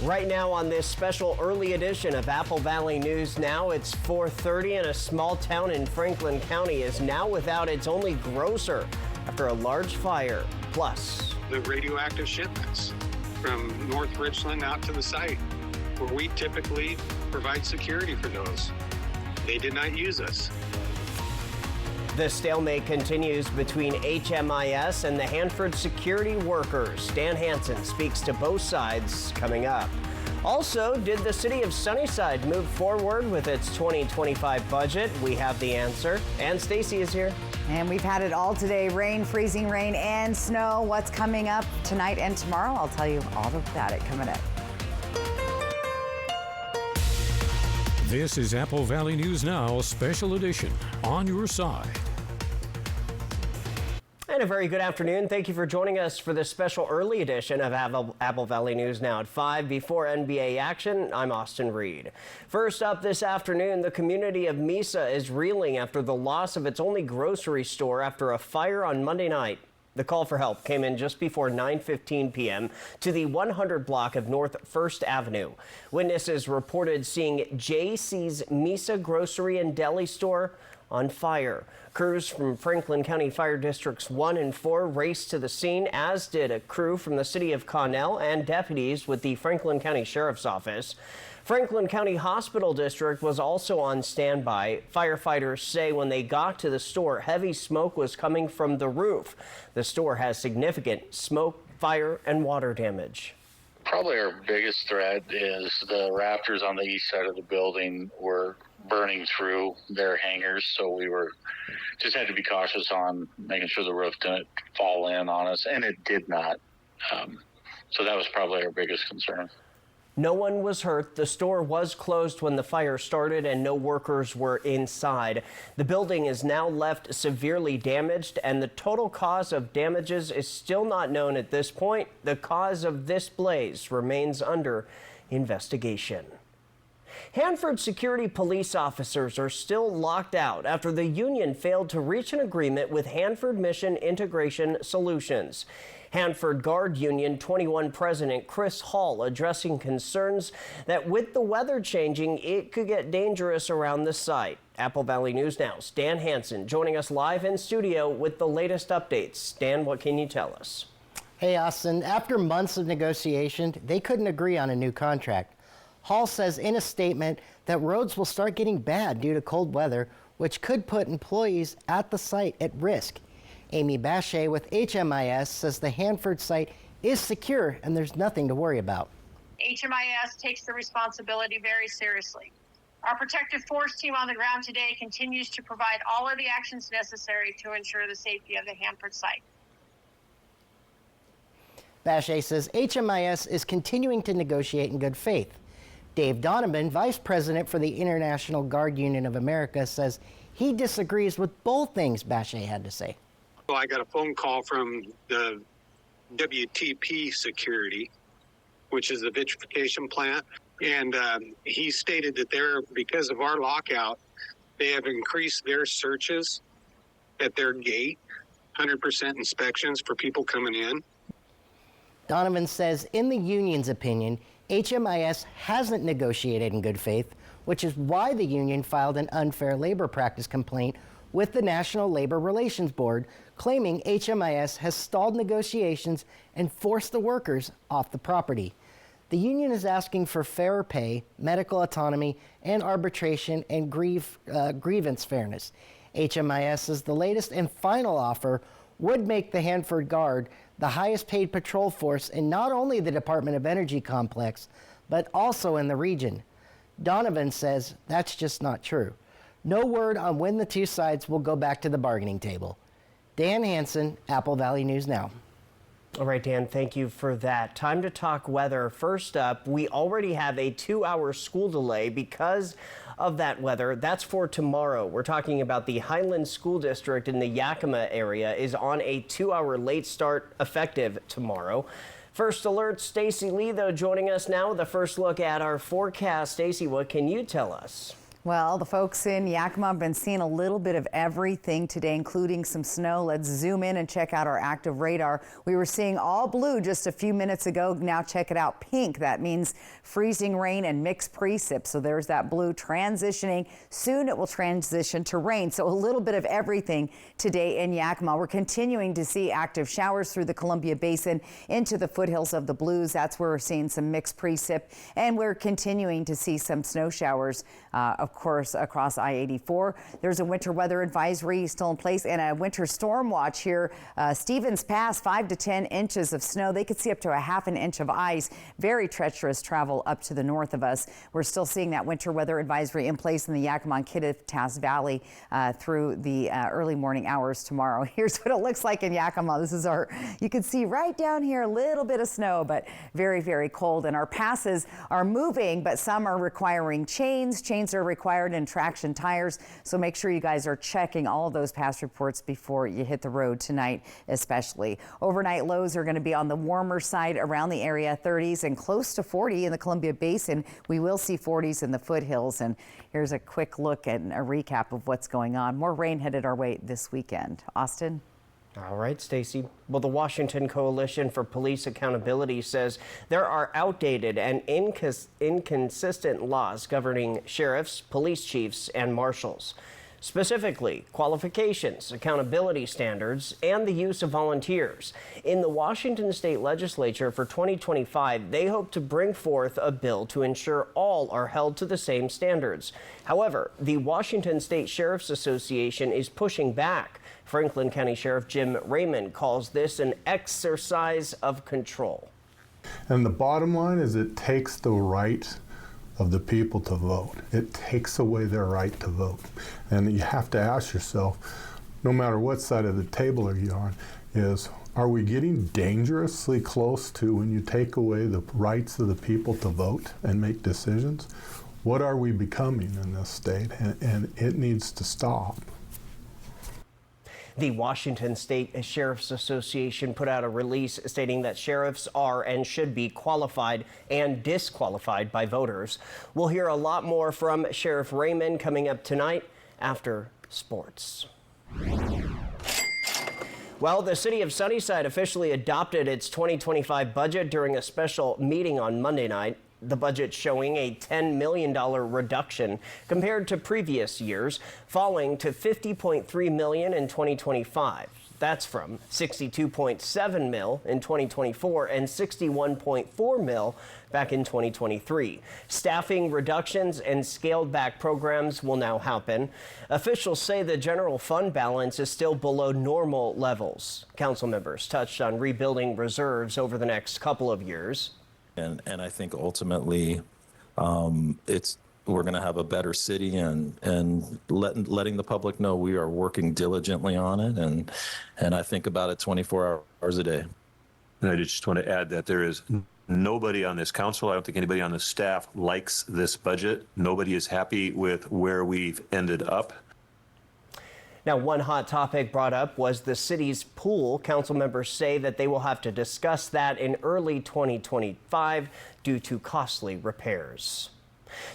Right now on this special early edition of Apple Valley News Now, it's 4:30 and a small town in Franklin County is now without its only grocer after a large fire. Plus, the radioactive shipments from North Richland out to the site where we typically provide security for those. They did not use us. The stalemate continues between HMIS and the Hanford security workers. Dan Hansen speaks to both sides coming up. Also, did the city of Sunnyside move forward with its 2025 budget? We have the answer. And Stacy is here. And we've had it all today. Rain, freezing rain, and snow. What's coming up tonight and tomorrow? I'll tell you all about it coming up. This is Apple Valley News Now, special edition, on your side. And a very good afternoon. Thank you for joining us for this special early edition of Apple Valley News Now at 5 before NBA action. I'm Austin Reed. First up this afternoon, the community of Mesa is reeling after the loss of its only grocery store after a fire on Monday night. The call for help came in just before 9:15 p.m. to the 100 block of North 1st Avenue. Witnesses reported seeing J.C.'s Mesa Grocery and Deli store on fire. Crews from Franklin County Fire Districts 1 and 4 raced to the scene, as did a crew from the city of Connell and deputies with the Franklin County Sheriff's Office. Franklin County Hospital District was also on standby. Firefighters say when they got to the store, heavy smoke was coming from the roof. The store has significant smoke, fire, and water damage. Probably our biggest threat is the rafters on the east side of the building were burning through their hangers, so we just had to be cautious on making sure the roof didn't fall in on us, and it did not. So that was probably our biggest concern. No one was hurt. The store was closed when the fire started and no workers were inside. The building is now left severely damaged and the total cause of damages is still not known at this point. The cause of this blaze remains under investigation. Hanford security police officers are still locked out after the union failed to reach an agreement with Hanford Mission Integration Solutions. Hanford Guard Union 21 President Chris Hall addressing concerns that with the weather changing, it could get dangerous around the site. Apple Valley News Now's Dan Hansen joining us live in studio with the latest updates. Dan, what can you tell us? Hey, Austin. After months of negotiation, they couldn't agree on a new contract. Hall says in a statement that roads will start getting bad due to cold weather, which could put employees at the site at risk. Amy Bachet with HMIS says the Hanford site is secure and there's nothing to worry about. HMIS takes the responsibility very seriously. Our protective force team on the ground today continues to provide all of the actions necessary to ensure the safety of the Hanford site. Bachet says HMIS is continuing to negotiate in good faith. Dave Donovan, Vice President for the International Guard Union of America, says he disagrees with both things Bachet had to say. Well, I got a phone call from the WTP Security, which is the vitrification plant, and he stated that because of our lockout, they have increased their searches at their gate, 100% inspections for people coming in. Donovan says in the union's opinion, HMIS hasn't negotiated in good faith, which is why the union filed an unfair labor practice complaint with the National Labor Relations Board, claiming HMIS has stalled negotiations and forced the workers off the property. The union is asking for fairer pay, medical autonomy, and arbitration and grievance fairness. HMIS's the latest and final offer would make the Hanford Guard the highest paid patrol force in not only the Department of Energy complex, but also in the region. Donovan says that's just not true. No word on when the two sides will go back to the bargaining table. Dan Hansen, Apple Valley News Now. All right, Dan, thank you for that. Time to talk weather. First up, we already have a 2-hour school delay because of that weather. That's for tomorrow. We're talking about the Highland School District in the Yakima area is on a 2-hour late start effective tomorrow. First Alert, Stacy Lee, though, joining us now with a first look at our forecast. Stacy, what can you tell us? Well, the folks in Yakima have been seeing a little bit of everything today, including some snow. Let's zoom in and check out our active radar. We were seeing all blue just a few minutes ago. Now check it out, pink. That means freezing rain and mixed precip. So there's that blue transitioning. Soon it will transition to rain. So a little bit of everything today in Yakima. We're continuing to see active showers through the Columbia Basin into the foothills of the Blues. That's where we're seeing some mixed precip, and we're continuing to see some snow showers, of course, across I-84. There's a winter weather advisory still in place and a winter storm watch here. Stevens Pass, 5 to 10 inches of snow. They could see up to a half an inch of ice. Very treacherous travel up to the north of us. We're still seeing that winter weather advisory in place in the Yakima and Kittitas Valley through the early morning hours tomorrow. Here's what it looks like in Yakima. This is you can see right down here a little bit of snow, but very, very cold. And our passes are moving, but some are requiring chains. Chains are required in traction tires, so make sure you guys are checking all of those pass reports before you hit the road tonight, especially. Overnight lows are going to be on the warmer side around the area, 30s and close to 40 in the Columbia Basin. We will see 40s in the foothills. And here's a quick look and a recap of what's going on. More rain headed our way this weekend. Austin? All right, Stacy. Well, the Washington Coalition for Police Accountability says there are outdated and inconsistent laws governing sheriffs, police chiefs, and marshals. Specifically, qualifications, accountability standards, and the use of volunteers. In the Washington State Legislature for 2025, they hope to bring forth a bill to ensure all are held to the same standards. However, the Washington State Sheriff's Association is pushing back. Franklin County Sheriff Jim Raymond calls this an exercise of control. And the bottom line is it takes the right of the people to vote. It takes away their right to vote. And you have to ask yourself, no matter what side of the table you're on, are we getting dangerously close to when you take away the rights of the people to vote and make decisions? What are we becoming in this state? And it needs to stop. The Washington State Sheriff's Association put out a release stating that sheriffs are and should be qualified and disqualified by voters. We'll hear a lot more from Sheriff Raymond coming up tonight after sports. Well, the city of Sunnyside officially adopted its 2025 budget during a special meeting on Monday night. The budget showing a $10 million reduction compared to previous years, falling to $50.3 million in 2025. That's from $62.7 million in 2024 and $61.4 million back in 2023. Staffing reductions and scaled back programs will now happen. Officials say the general fund balance is still below normal levels. Council members touched on rebuilding reserves over the next couple of years. And I think ultimately we're going to have a better city and letting the public know we are working diligently on it. And I think about it 24 hours a day. And I just want to add that there is nobody on this council, I don't think anybody on the staff likes this budget. Nobody is happy with where we've ended up. Now, one hot topic brought up was the city's pool. Council members say that they will have to discuss that in early 2025 due to costly repairs.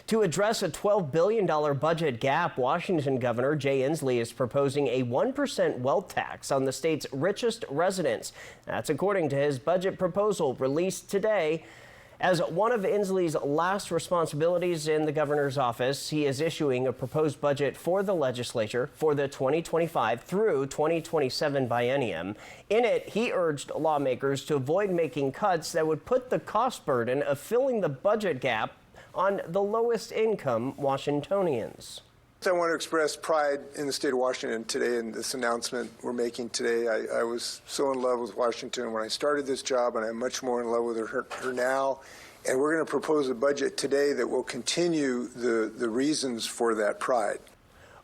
To address a $12 billion budget gap, Washington Governor Jay Inslee is proposing a 1% wealth tax on the state's richest residents. That's according to his budget proposal released today. As one of Inslee's last responsibilities in the governor's office, he is issuing a proposed budget for the legislature for the 2025 through 2027 biennium. In it, he urged lawmakers to avoid making cuts that would put the cost burden of filling the budget gap on the lowest income Washingtonians. I want to express pride in the state of Washington today in this announcement we're making today. I was so in love with Washington when I started this job, and I'm much more in love with her now. And we're going to propose a budget today that will continue the reasons for that pride.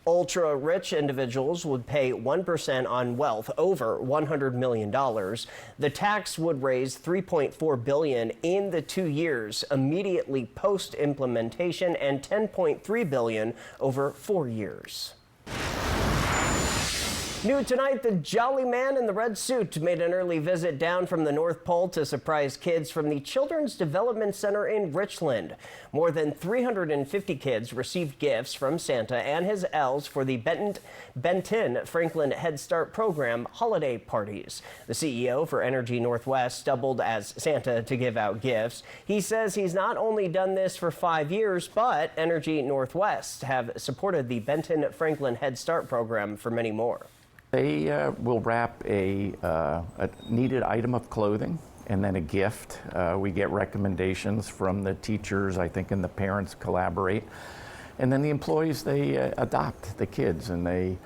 Ultra-rich individuals would pay 1% on wealth over $100 million. The tax would raise $3.4 billion in the 2 years immediately post-implementation and $10.3 billion over 4 years. New tonight, the jolly man in the red suit made an early visit down from the North Pole to surprise kids from the Children's Development Center in Richland. More than 350 kids received gifts from Santa and his elves for the Benton Franklin Head Start program holiday parties. The CEO for Energy Northwest doubled as Santa to give out gifts. He says he's not only done this for 5 years, but Energy Northwest have supported the Benton Franklin Head Start program for many more. They will wrap a needed item of clothing and then a gift. We get recommendations from the teachers, I think, and the parents collaborate. And then the employees, they adopt the kids and they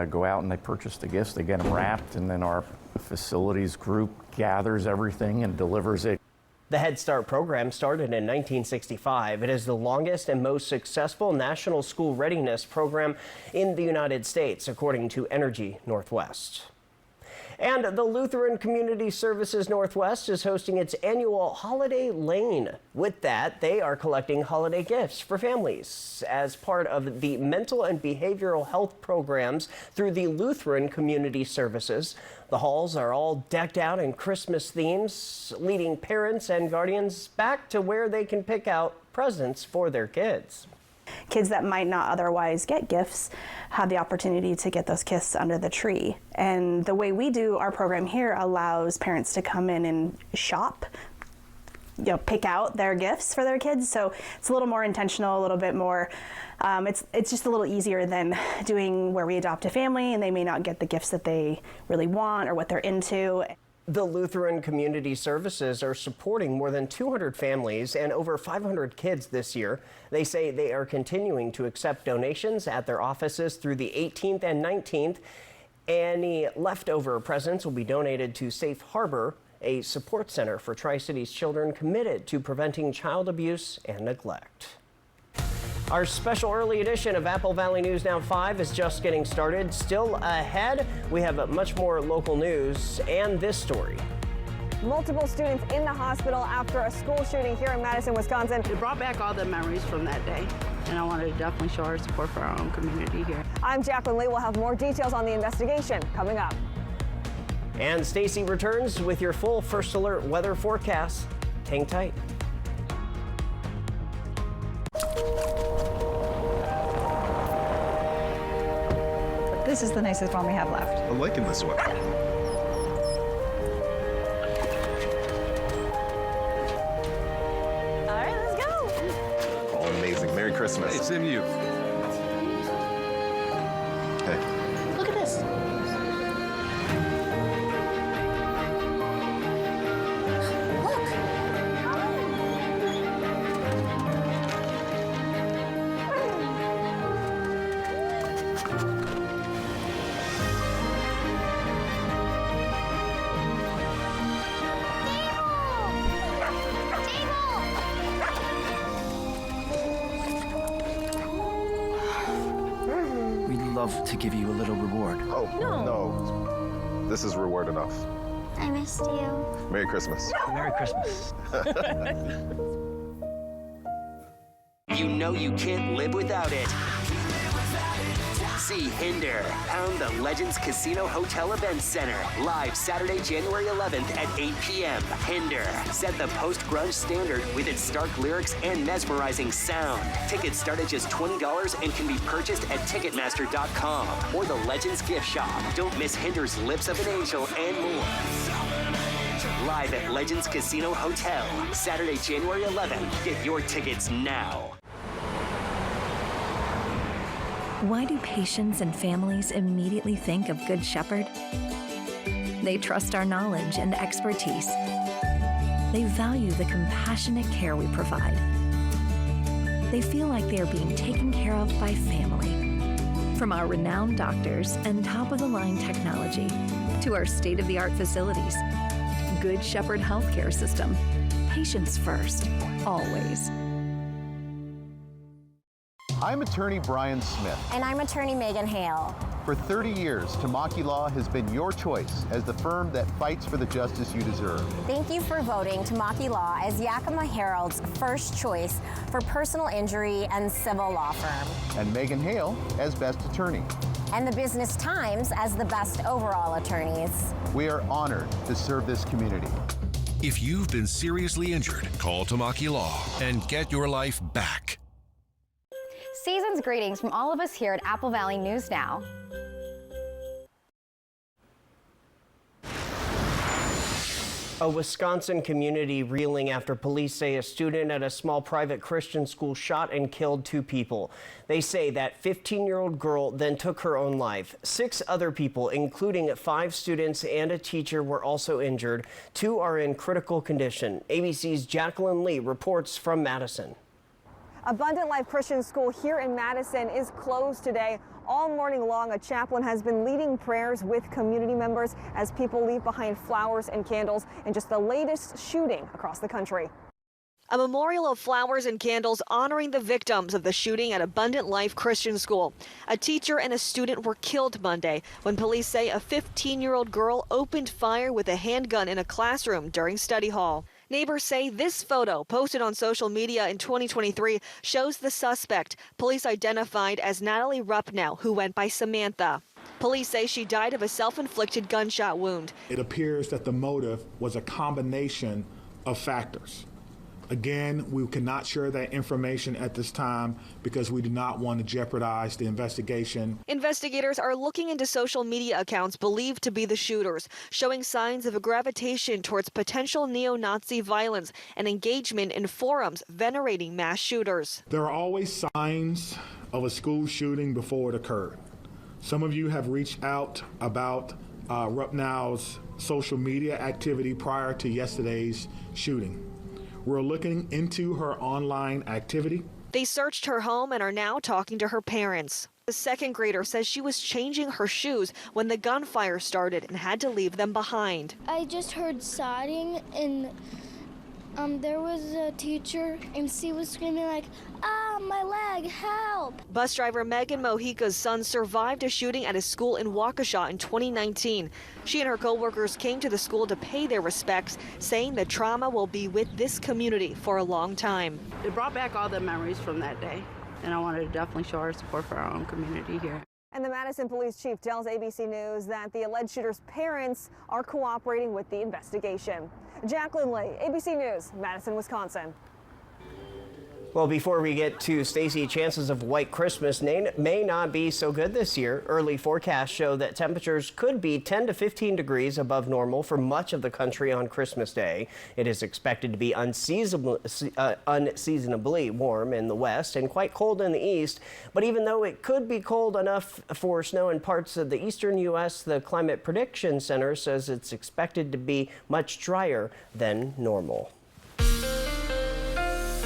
go out and they purchase the gifts. They get them wrapped, and then our facilities group gathers everything and delivers it. The Head Start program started in 1965. It is the longest and most successful national school readiness program in the United States, according to Energy Northwest. And the Lutheran Community Services Northwest is hosting its annual Holiday Lane. With that, they are collecting holiday gifts for families as part of the mental and behavioral health programs through the Lutheran Community Services. The halls are all decked out in Christmas themes, leading parents and guardians back to where they can pick out presents for their kids. Kids that might not otherwise get gifts have the opportunity to get those gifts under the tree. And the way we do our program here allows parents to come in and shop, pick out their gifts for their kids. So it's a little more intentional, a little bit more, it's just a little easier than doing where we adopt a family and they may not get the gifts that they really want or what they're into. The Lutheran Community Services are supporting more than 200 families and over 500 kids this year. They say they are continuing to accept donations at their offices through the 18th and 19th. Any leftover presents will be donated to Safe Harbor, a support center for Tri-Cities children committed to preventing child abuse and neglect. Our special early edition of Apple Valley News Now 5 is just getting started. Still ahead, we have much more local news and this story. Multiple students in the hospital after a school shooting here in Madison, Wisconsin. It brought back all the memories from that day, and I wanted to definitely show our support for our own community here. I'm Jacqueline Lee. We'll have more details on the investigation coming up. And Stacy returns with your full First Alert weather forecast. Hang tight. This is the nicest one we have left. I'm liking this one. All right, let's go. Oh, amazing. Merry Christmas. Hey, same to you. Hey. Look at this. To give you a little reward. Oh, no. This is reward enough. I missed you. Merry Christmas. Merry Christmas. You know you can't live without it. See Hinder, pound the Legends Casino Hotel Event Center, live Saturday, January 11th at 8 p.m. Hinder, set the post-grunge standard with its stark lyrics and mesmerizing sound. Tickets start at just $20 and can be purchased at Ticketmaster.com or the Legends Gift Shop. Don't miss Hinder's Lips of an Angel and more. Live at Legends Casino Hotel, Saturday, January 11th. Get your tickets now. Why do patients and families immediately think of Good Shepherd? They trust our knowledge and expertise. They value the compassionate care we provide. They feel like they are being taken care of by family. From our renowned doctors and top-of-the-line technology to our state-of-the-art facilities, Good Shepherd Healthcare System. Patients first, always. I'm attorney Brian Smith. And I'm attorney Megan Hale. For 30 years, Tamaki Law has been your choice as the firm that fights for the justice you deserve. Thank you for voting Tamaki Law as Yakima Herald's first choice for personal injury and civil law firm. And Megan Hale as best attorney. and the Business Times as the best overall attorneys. We are honored to serve this community. If you've been seriously injured, call Tamaki Law and get your life back. Season's greetings from all of us here at Apple Valley News Now. A Wisconsin community reeling after police say a student at a small private Christian school shot and killed 2 people. They say that 15-year-old girl then took her own life. 6 other people, including 5 students and a teacher, were also injured. 2 are in critical condition. ABC's Jacqueline Lee reports from Madison. Abundant Life Christian School here in Madison is closed today. All morning long, a chaplain has been leading prayers with community members as people leave behind flowers and candles in just the latest shooting across the country. A memorial of flowers and candles honoring the victims of the shooting at Abundant Life Christian School. A teacher and a student were killed Monday when police say a 15-year-old girl opened fire with a handgun in a classroom during study hall. Neighbors say this photo, posted on social media in 2023, shows the suspect, police identified as Natalie Rupnow, who went by Samantha. Police say she died of a self-inflicted gunshot wound. It appears that the motive was a combination of factors. Again, we cannot share that information at this time because we do not want to jeopardize the investigation. Investigators are looking into social media accounts believed to be the shooters, showing signs of a gravitation towards potential neo-Nazi violence and engagement in forums venerating mass shooters. There are always signs of a school shooting before it occurred. Some of you have reached out about Rupnow's social media activity prior to yesterday's shooting. We're looking into her online activity. They searched her home and are now talking to her parents. The second grader says she was changing her shoes when the gunfire started and had to leave them behind. I just heard sobbing and there was a teacher and she was screaming like, "Ah, my leg, help!" Bus driver Megan Mojica's son survived a shooting at a school in Waukesha in 2019. She and her co-workers came to the school to pay their respects, saying the trauma will be with this community for a long time. It brought back all the memories from that day, and I wanted to definitely show our support for our own community here. And the Madison police chief tells ABC News that the alleged shooter's parents are cooperating with the investigation. Jacqueline Lee, ABC News, Madison, Wisconsin. Well, before we get to Stacy, chances of white Christmas may not be so good this year. Early forecasts show that temperatures could be 10 to 15 degrees above normal for much of the country on Christmas Day. It is expected to be unseasonably warm in the west and quite cold in the east. But even though it could be cold enough for snow in parts of the eastern U.S., the Climate Prediction Center says it's expected to be much drier than normal.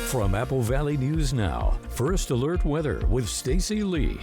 From Apple Valley News Now, First Alert Weather with Stacy Lee.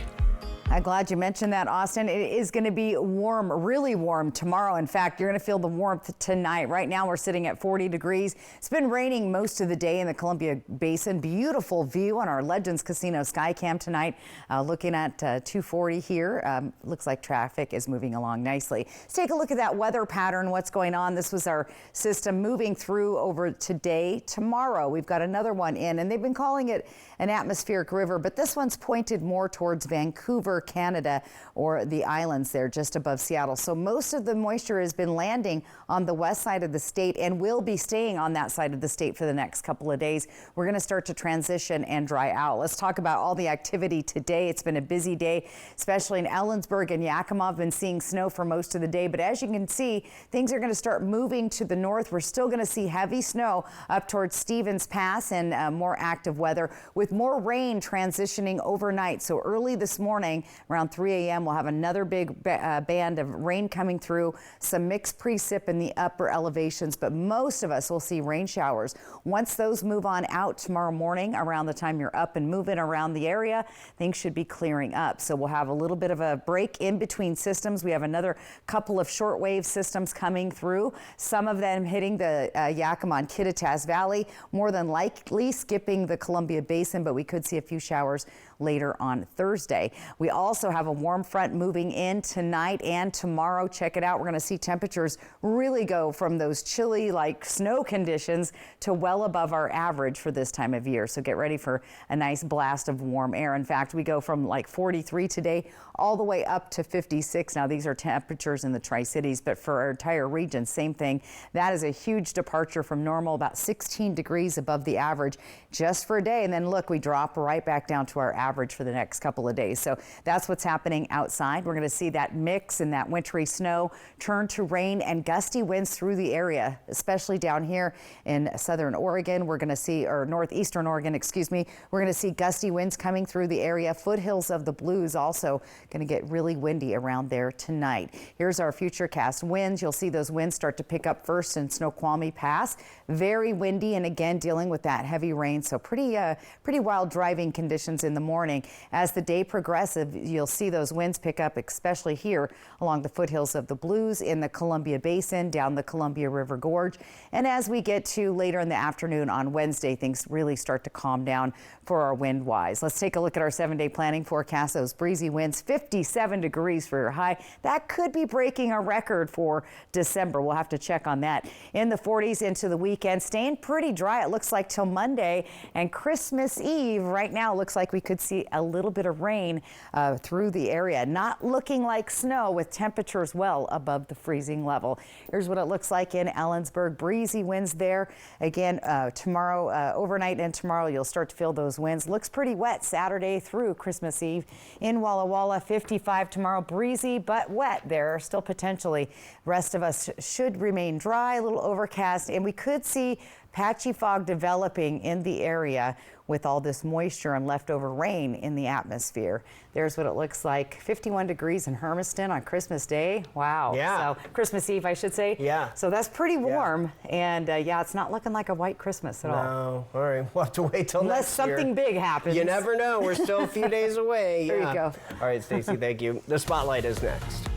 I'm glad you mentioned that, Austin. It is going to be warm, really warm tomorrow. In fact, you're going to feel the warmth tonight. Right now, we're sitting at 40 degrees. It's been raining most of the day in the Columbia Basin. Beautiful view on our Legends Casino Skycam tonight. Looking at 240 here. Looks like traffic is moving along nicely. Let's take a look at that weather pattern. What's going on? This was our system moving through over today. Tomorrow, we've got another one in, and they've been calling it an atmospheric river, but this one's pointed more towards Vancouver, Canada, or the islands there just above Seattle. So most of the moisture has been landing on the west side of the state and will be staying on that side of the state for the next couple of days. We're going to start to transition and dry out. Let's talk about all the activity today. It's been a busy day, especially in Ellensburg and Yakima. I've been seeing snow for most of the day, but as you can see, things are going to start moving to the north. We're still going to see heavy snow up towards Stevens Pass and more active weather with more rain transitioning overnight. So early this morning, around 3 a.m., we'll have another big band of rain coming through, some mixed precip in the upper elevations, but most of us will see rain showers. Once those move on out tomorrow morning, around the time you're up and moving around the area, things should be clearing up. So we'll have a little bit of a break in between systems. We have another couple of shortwave systems coming through, some of them hitting the Yakima and Kittitas Valley, more than likely skipping the Columbia Basin, but we could see a few showers later on Thursday. We also have a warm front moving in tonight and tomorrow. Check it out. We're going to see temperatures really go from those chilly like snow conditions to well above our average for this time of year. So get ready for a nice blast of warm air. In fact, we go from like 43 today all the way up to 56. Now, these are temperatures in the Tri-Cities, but for our entire region, same thing. That is a huge departure from normal, about 16 degrees above the average just for a day. And then look, we drop right back down to our average for the next couple of days. So that's what's happening outside. We're going to see that mix and that wintry snow turn to rain and gusty winds through the area, especially down here in southern Oregon. We're going to see, or northeastern Oregon, excuse me, we're going to see gusty winds coming through the area. Foothills of the Blues also going to get really windy around there tonight. Here's our futurecast winds. You'll see those winds start to pick up first in Snoqualmie Pass. Very windy, and again dealing with that heavy rain. So pretty wild driving conditions in the morning. As the day progresses, you'll see those winds pick up, especially here along the foothills of the Blues, in the Columbia Basin, down the Columbia River Gorge. And as we get to later in the afternoon on Wednesday, things really start to calm down for our wind wise. Let's take a look at our 7-day planning forecast. Those breezy winds, 57 degrees for your high. That could be breaking a record for December. We'll have to check on that. In the 40s into the weekend, staying pretty dry, it looks like, till Monday. And Christmas Eve right now looks like we could see a little bit of rain through the area. Not looking like snow, with temperatures well above the freezing level. Here's what it looks like in Ellensburg. Breezy winds there. Again, tomorrow, overnight and tomorrow, you'll start to feel those winds. Looks pretty wet Saturday through Christmas Eve. In Walla Walla, 55 tomorrow. Breezy but wet there still potentially. Rest of us should remain dry, a little overcast, and we could see patchy fog developing in the area with all this moisture and leftover rain in the atmosphere. There's what it looks like. 51 degrees in Hermiston on Christmas Day. Wow. Yeah. So Christmas Eve, I should say. Yeah. So that's pretty warm. Yeah. And yeah, it's not looking like a white Christmas at all. No. All right. We'll have to wait till unless next year. something big happens. You never know. We're still a few days away. There you go. All right, Stacey, thank you. The Spotlight is next.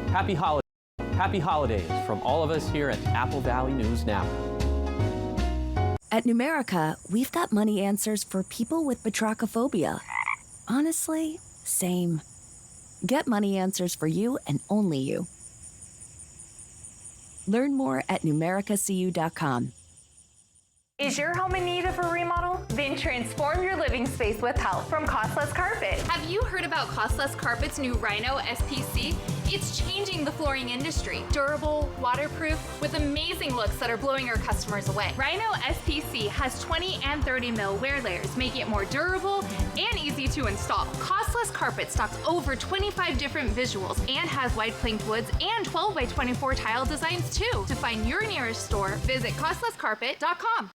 Happy holidays from all of us here at Apple Valley News Now. At Numerica, we've got money answers for people with batrachophobia. Honestly, same. Get money answers for you and only you. Learn more at numericacu.com. Is your home in need of a remodel? Then transform your living space with help from Costless Carpet. Have you heard about Costless Carpet's new Rhino SPC? It's changing the flooring industry. Durable, waterproof, with amazing looks that are blowing our customers away. Rhino SPC has 20 and 30 mil wear layers, making it more durable and easy to install. Costless Carpet stocks over 25 different visuals and has wide planked woods and 12 by 24 tile designs too. To find your nearest store, visit costlesscarpet.com.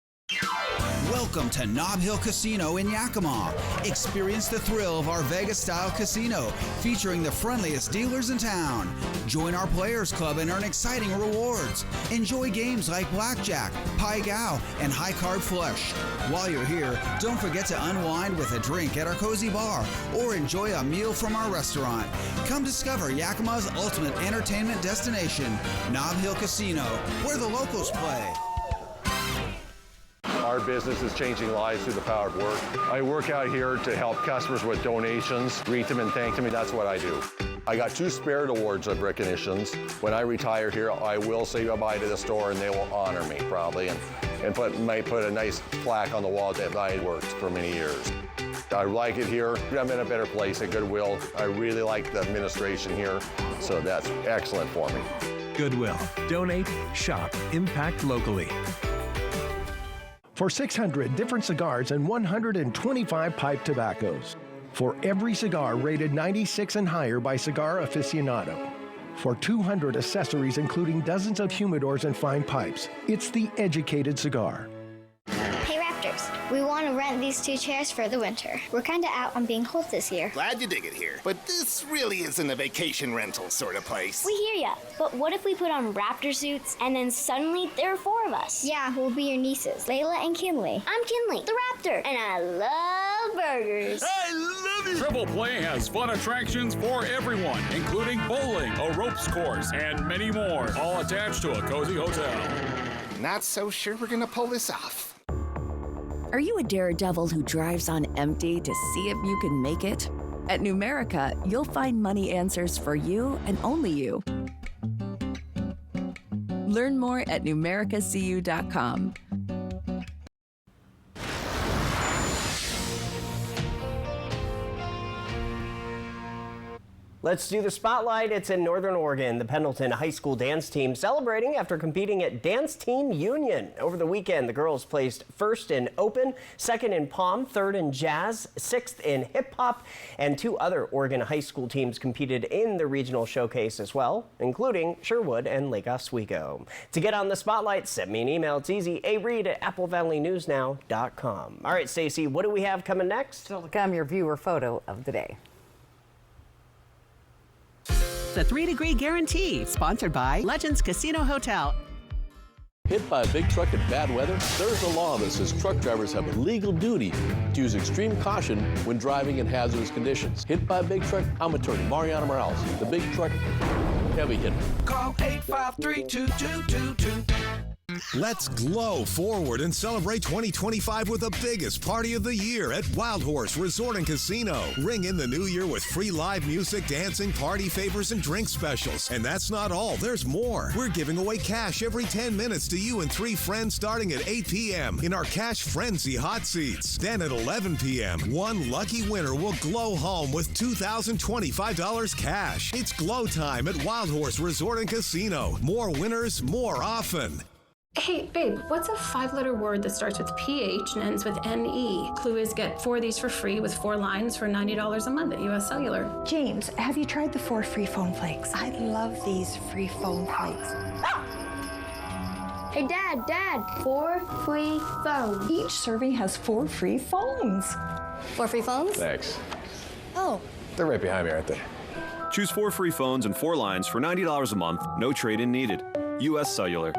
Welcome to Nob Hill Casino in Yakima. Experience the thrill of our Vegas-style casino, featuring the friendliest dealers in town. Join our Players Club and earn exciting rewards. Enjoy games like Blackjack, Pai Gow, and High Card Flush. While you're here, don't forget to unwind with a drink at our cozy bar or enjoy a meal from our restaurant. Come discover Yakima's ultimate entertainment destination, Nob Hill Casino, where the locals play. Our business is changing lives through the power of work. I work out here to help customers with donations, greet them and thank them. That's what I do. I got 2 Spirit Awards of recognitions. When I retire here, I will say goodbye to the store and they will honor me probably and might put a nice plaque on the wall that I worked for many years. I like it here. I'm in a better place at Goodwill. I really like the administration here, so that's excellent for me. Goodwill. Donate, shop, impact locally. For 600 different cigars and 125 pipe tobaccos. For every cigar rated 96 and higher by Cigar Aficionado. For 200 accessories including dozens of humidors and fine pipes. It's the educated cigar. Hey Raptors, we want to rent these 2 chairs for the winter. We're kind of out on being cold this year. Glad you dig it here, but this really isn't a vacation rental sort of place. We hear ya, but what if we put on Raptor suits and then suddenly there are 4 of us? Yeah, we'll be your nieces, Layla and Kinley. I'm Kinley, the Raptor, and I love burgers. I love it! Triple Play has fun attractions for everyone, including bowling, a ropes course, and many more, all attached to a cozy hotel. Not so sure we're gonna pull this off. Are you a daredevil who drives on empty to see if you can make it? At Numerica, you'll find money answers for you and only you. Learn more at numericacu.com. Let's do the spotlight. It's in Northern Oregon. The Pendleton High School dance team celebrating after competing at Dance Team Union. Over the weekend, the girls placed first in open, second in pom, third in jazz, sixth in hip hop, and 2 other Oregon high school teams competed in the regional showcase as well, including Sherwood and Lake Oswego. To get on the spotlight, send me an email. It's easy. areed@applevalleynewsnow.com. All right, Stacey, what do we have coming next? Still to come, your viewer photo of the day. The 3-Degree Guarantee, sponsored by Legends Casino Hotel. Hit by a big truck in bad weather? There's a law that says truck drivers have a legal duty to use extreme caution when driving in hazardous conditions. Hit by a big truck? I'm attorney Mariana Morales, the big truck heavy hitter. Call 853-2222. Let's glow forward and celebrate 2025 with the biggest party of the year at Wild Horse Resort and Casino. Ring in the new year with free live music, dancing, party favors, and drink specials. And that's not all. There's more. We're giving away cash every 10 minutes to you and 3 friends starting at 8 p.m. in our Cash Frenzy hot seats. Then at 11 p.m., 1 lucky winner will glow home with $2,025 cash. It's glow time at Wild Horse Resort and Casino. More winners, more often. Hey, babe, what's a 5-letter word that starts with PH and ends with NE? Clue is get 4 of these for free with 4 lines for $90 a month at US Cellular. James, have you tried the 4 free phone flakes? I love these free phone flakes. Hey, Dad, 4 free phones. Each serving has 4 free phones. 4 free phones? Thanks. Oh. They're right behind me, aren't they? Choose 4 free phones and 4 lines for $90 a month. No trade-in needed. US Cellular.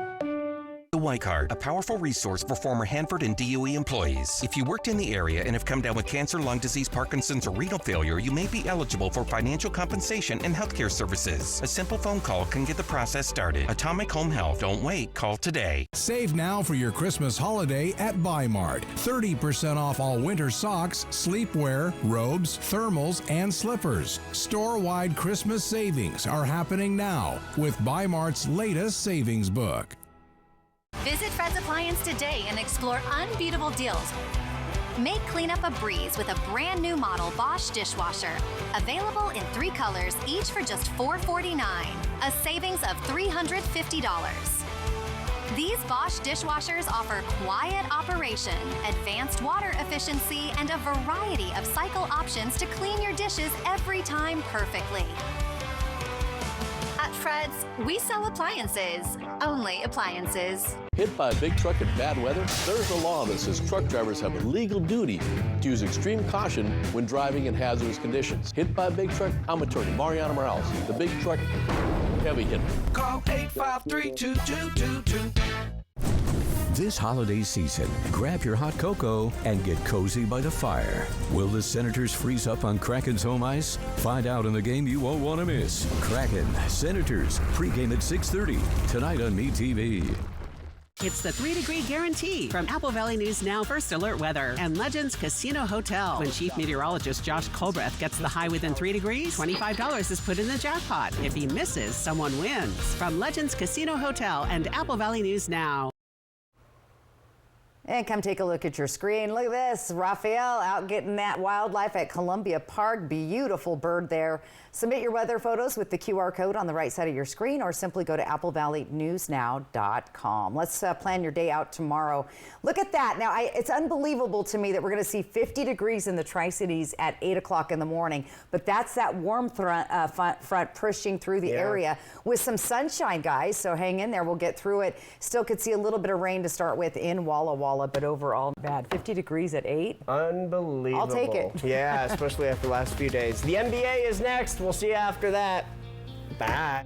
The Y-Card, a powerful resource for former Hanford and DOE employees. If you worked in the area and have come down with cancer, lung disease, Parkinson's, or renal failure, you may be eligible for financial compensation and healthcare services. A simple phone call can get the process started. Atomic Home Health. Don't wait. Call today. Save now for your Christmas holiday at Bi-Mart. 30% off all winter socks, sleepwear, robes, thermals, and slippers. Store-wide Christmas savings are happening now with Bi-Mart's latest savings book. Visit Fred's Appliance today and explore unbeatable deals. Make cleanup a breeze with a brand new model Bosch dishwasher. Available in 3 colors, each for just $449, a savings of $350. These Bosch dishwashers offer quiet operation, advanced water efficiency, and a variety of cycle options to clean your dishes every time perfectly. At Fred's, we sell appliances, only appliances. Hit by a big truck in bad weather? There's a law that says truck drivers have a legal duty to use extreme caution when driving in hazardous conditions. Hit by a big truck? I'm attorney Mariana Morales, the big truck heavy hitter. Call 853-2222. This holiday season, grab your hot cocoa and get cozy by the fire. Will the Senators freeze up on Kraken's home ice? Find out in the game you won't want to miss. Kraken, Senators, pregame at 6:30, tonight on MeTV. It's the 3-Degree Guarantee from Apple Valley News Now First Alert Weather and Legends Casino Hotel. When Chief Meteorologist Josh Colbreth gets the high within 3 degrees, $25 is put in the jackpot. If he misses, someone wins. From Legends Casino Hotel and Apple Valley News Now. And come take a look at your screen. Look at this, Raphael out getting that wildlife at Columbia Park. Beautiful bird there. Submit your weather photos with the QR code on the right side of your screen or simply go to applevalleynewsnow.com. Let's plan your day out tomorrow. Look at that. Now, it's unbelievable to me that we're going to see 50 degrees in the Tri-Cities at 8 o'clock in the morning, but that's that warm front pushing through the area with some sunshine, guys, so hang in there. We'll get through it. Still could see a little bit of rain to start with in Walla Walla, but overall bad. 50 degrees at 8. Unbelievable. I'll take it. Yeah, especially after the last few days. The NBA is next. We'll see you after that. Bye.